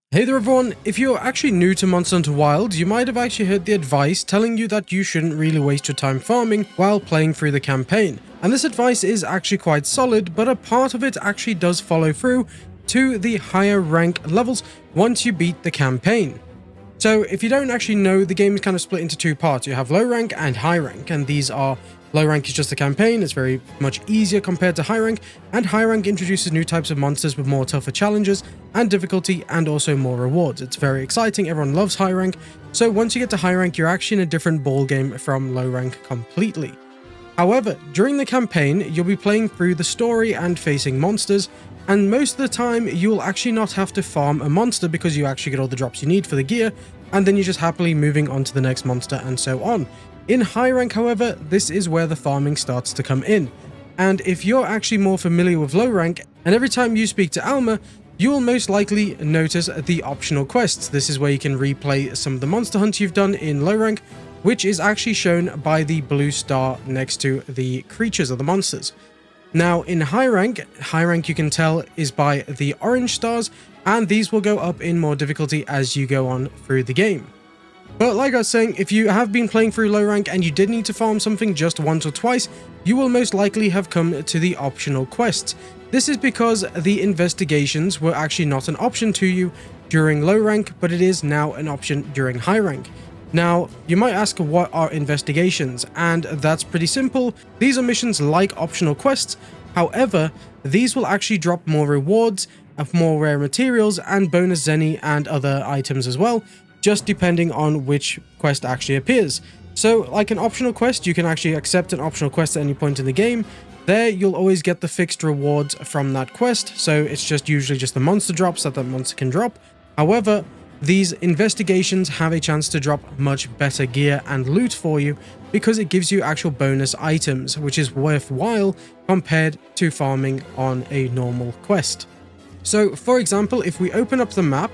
Hey there everyone, if you're actually new to Monster Hunter Wilds, you might have actually heard the advice telling you that you shouldn't really waste your time farming while playing through the campaign. And this advice is actually quite solid, but a part of it actually does follow through to the higher rank levels once you beat the campaign. So if you don't actually know, the game is kind of split into two parts. You have low rank and high rank, and these are low rank is just the campaign. It's very much easier compared to high rank, and high rank introduces new types of monsters with more tougher challenges and difficulty and also more rewards. It's very exciting. Everyone loves high rank. So once you get to high rank, you're actually in a different ball game from low rank completely. However, during the campaign, you'll be playing through the story and facing monsters, and most of the time you'll actually not have to farm a monster because you actually get all the drops you need for the gear, and then you're just happily moving on to the next monster and so on. In high rank, however, this is where the farming starts to come in. And if you're actually more familiar with low rank, and every time you speak to Alma, you will most likely notice the optional quests. This is where you can replay some of the monster hunts you've done in low rank, which is actually shown by the blue star next to the creatures or the monsters. Now in high rank you can tell is by the orange stars, and these will go up in more difficulty as you go on through the game. But like I was saying, if you have been playing through low rank and you did need to farm something just once or twice, you will most likely have come to the optional quests. This is because the investigations were actually not an option to you during low rank, but it is now an option during high rank. Now, you might ask what are investigations, and that's pretty simple. These are missions like optional quests. However, these will actually drop more rewards, more rare materials, and bonus zenny and other items as well, just depending on which quest actually appears. So, like an optional quest, you can actually accept an optional quest at any point in the game. There, you'll always get the fixed rewards from that quest, so it's just usually just the monster drops that monster can drop. However, these investigations have a chance to drop much better gear and loot for you because it gives you actual bonus items, which is worthwhile compared to farming on a normal quest. So, for example, if we open up the map,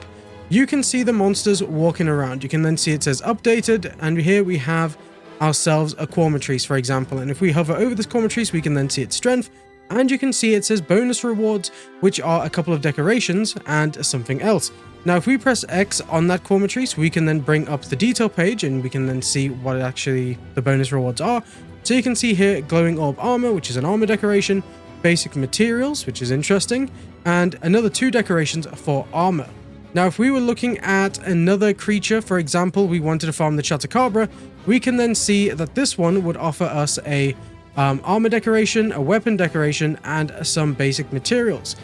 you can see the monsters walking around. You can then see it says updated, and here we have ourselves a Quamatrice, for example. And if we hover over this Quamatrice, we can then see its strength, and you can see it says bonus rewards, which are a couple of decorations and something else. Now, if we press X on that Quamatrice, we can then bring up the detail page, and we can then see what actually the bonus rewards are. So you can see here glowing orb armor, which is an armor decoration, basic materials, which is interesting, and another 2 decorations for armor. Now, if we were looking at another creature, for example, we wanted to farm the Chatacabra, we can then see that this one would offer us a armor decoration, a weapon decoration, and some basic materials.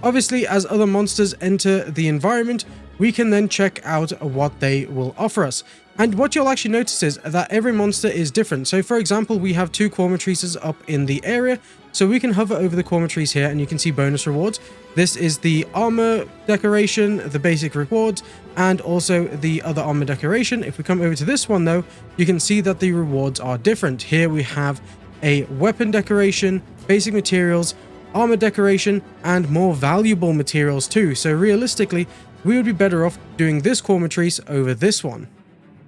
Obviously, as other monsters enter the environment, we can then check out what they will offer us. And what you'll actually notice is that every monster is different. So for example, we have 2 Quamatrices up in the area. So we can hover over the Quamatrice here and you can see bonus rewards. This is the armor decoration, the basic rewards, and also the other armor decoration. If we come over to this one though, you can see that the rewards are different. Here we have a weapon decoration, basic materials, armor decoration, and more valuable materials too. So realistically, we would be better off doing this Quamatrice over this one.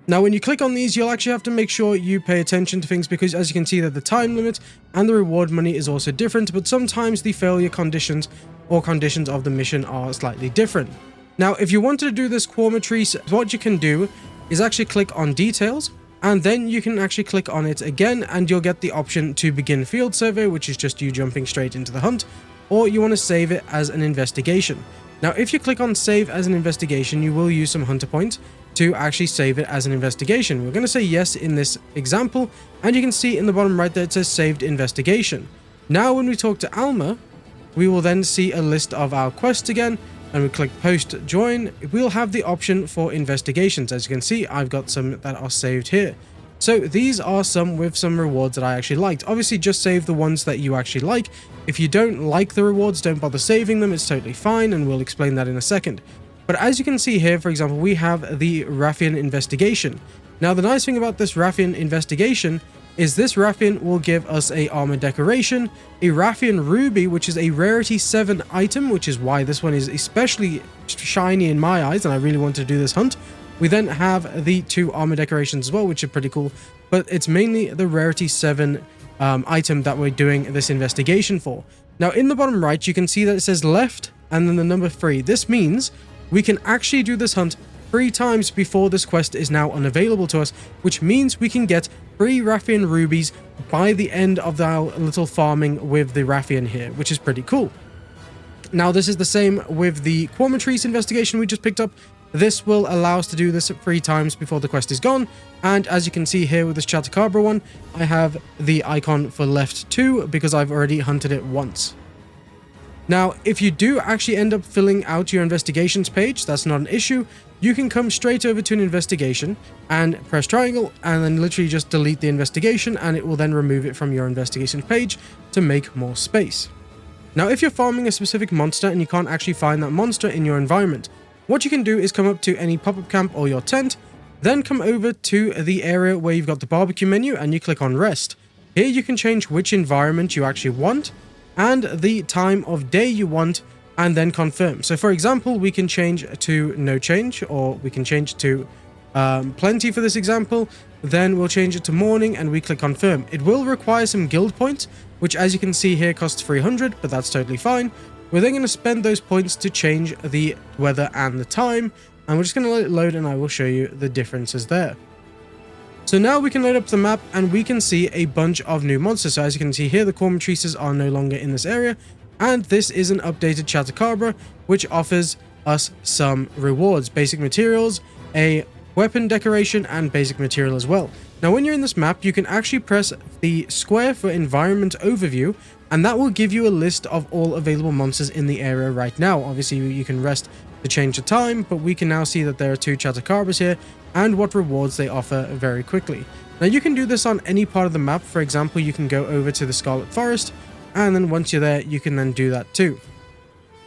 Now, when you click on these, you'll actually have to make sure you pay attention to things because as you can see that the time limit and the reward money is also different, but sometimes the failure conditions or conditions of the mission are slightly different. Now, if you wanted to do this Quamatrice, what you can do is actually click on details, and then you can actually click on it again and you'll get the option to begin field survey, which is just you jumping straight into the hunt, or you want to save it as an investigation. Now, if you click on save as an investigation, you will use some hunter points to actually save it as an investigation. We're going to say yes in this example, and you can see in the bottom right there it says saved investigation. Now, when we talk to Alma, we will then see a list of our quests again, and we click post join, we'll have the option for investigations. As you can see, I've got some that are saved here. So these are some with some rewards that I actually liked. Obviously, just save the ones that you actually like. If you don't like the rewards, don't bother saving them. It's totally fine, and we'll explain that in a second. But as you can see here, for example, we have the Raffian investigation. Now, the nice thing about this Raffian investigation is this Raffian will give us a armor decoration, a Raffian ruby, which is a rarity 7 item, which is why this one is especially shiny in my eyes, and I really want to do this hunt. We then have the 2 armor decorations as well, which are pretty cool, but it's mainly the rarity 7 item that we're doing this investigation for. Now, in the bottom right, you can see that it says left and then the number 3. This means we can actually do this hunt 3 times before this quest is now unavailable to us, which means we can get 3 Raffian rubies by the end of our little farming with the Raffian here, which is pretty cool. Now, this is the same with the Quamatrice investigation we just picked up. This will allow us to do this 3 times before the quest is gone, and as you can see here with this Chatacabra one, I have the icon for left 2 because I've already hunted it once. Now, if you do actually end up filling out your investigations page, that's not an issue. You can come straight over to an investigation and press triangle and then literally just delete the investigation, and it will then remove it from your investigation page to make more space. Now, if you're farming a specific monster and you can't actually find that monster in your environment, what you can do is come up to any pop-up camp or your tent, then come over to the area where you've got the barbecue menu and you click on rest. Here you can change which environment you actually want and the time of day you want, and then confirm. So for example, we can change to no change, or we can change to plenty for this example. Then we'll change it to morning and we click confirm. It will require some guild points, which as you can see here costs 300, but that's totally fine. We're then going to spend those points to change the weather and the time, and we're just going to let it load and I will show you the differences there. So now we can load up the map and we can see a bunch of new monsters. So as you can see here, the Quamatrices are no longer in this area, and this is an updated Chatacabra, which offers us some rewards, basic materials, a weapon decoration, and basic material as well. Now when you're in this map, you can actually press the square for environment overview, and that will give you a list of all available monsters in the area right now. Obviously you can rest to change the time, but we can now see that there are 2 Chatacabras here and what rewards they offer very quickly. Now you can do this on any part of the map. For example, you can go over to the Scarlet Forest, and then once you're there, you can then do that too.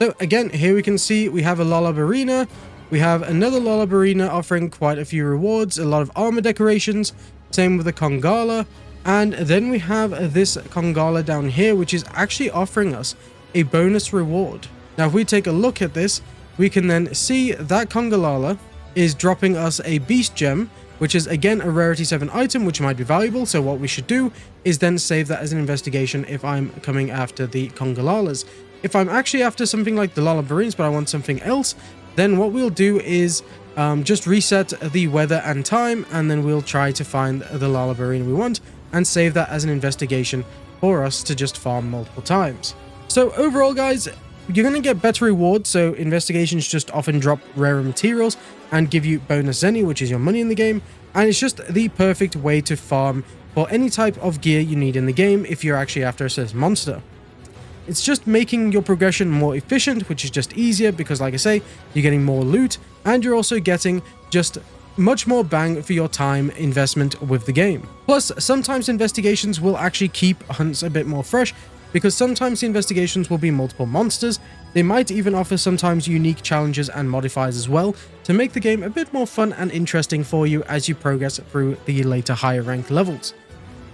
So again, here we can see we have a Lollab Arena. We have another Lollab Arena offering quite a few rewards, a lot of armor decorations, same with the Kongala, and then we have this Kongala down here, which is actually offering us a bonus reward. Now if we take a look at this, we can then see that Kongala is dropping us a Beast Gem, which is again a Rarity 7 item, which might be valuable. So what we should do is then save that as an investigation if I'm coming after the Kongalalas. If I'm actually after something like the Lollabarines, but I want something else, then what we'll do is just reset the weather and time, and then we'll try to find the Lollabarine we want and save that as an investigation for us to just farm multiple times. So overall, guys, you're going to get better rewards. So investigations just often drop rarer materials and give you bonus zenny, which is your money in the game, and it's just the perfect way to farm for any type of gear you need in the game if you're actually after a certain monster. It's just making your progression more efficient, which is just easier because, like I say, you're getting more loot and you're also getting just much more bang for your time investment with the game. Plus, sometimes investigations will actually keep hunts a bit more fresh, because sometimes the investigations will be multiple monsters. They might even offer sometimes unique challenges and modifiers as well to make the game a bit more fun and interesting for you as you progress through the later higher rank levels.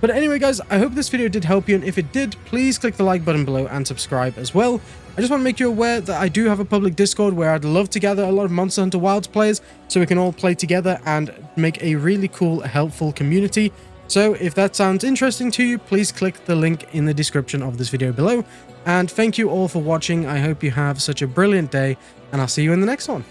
But anyway, guys, I hope this video did help you, and if it did, please click the like button below and subscribe as well. I just want to make you aware that I do have a public Discord where I'd love to gather a lot of Monster Hunter Wilds players so we can all play together and make a really cool, helpful community. So if that sounds interesting to you, please click the link in the description of this video below. And thank you all for watching. I hope you have such a brilliant day, and I'll see you in the next one.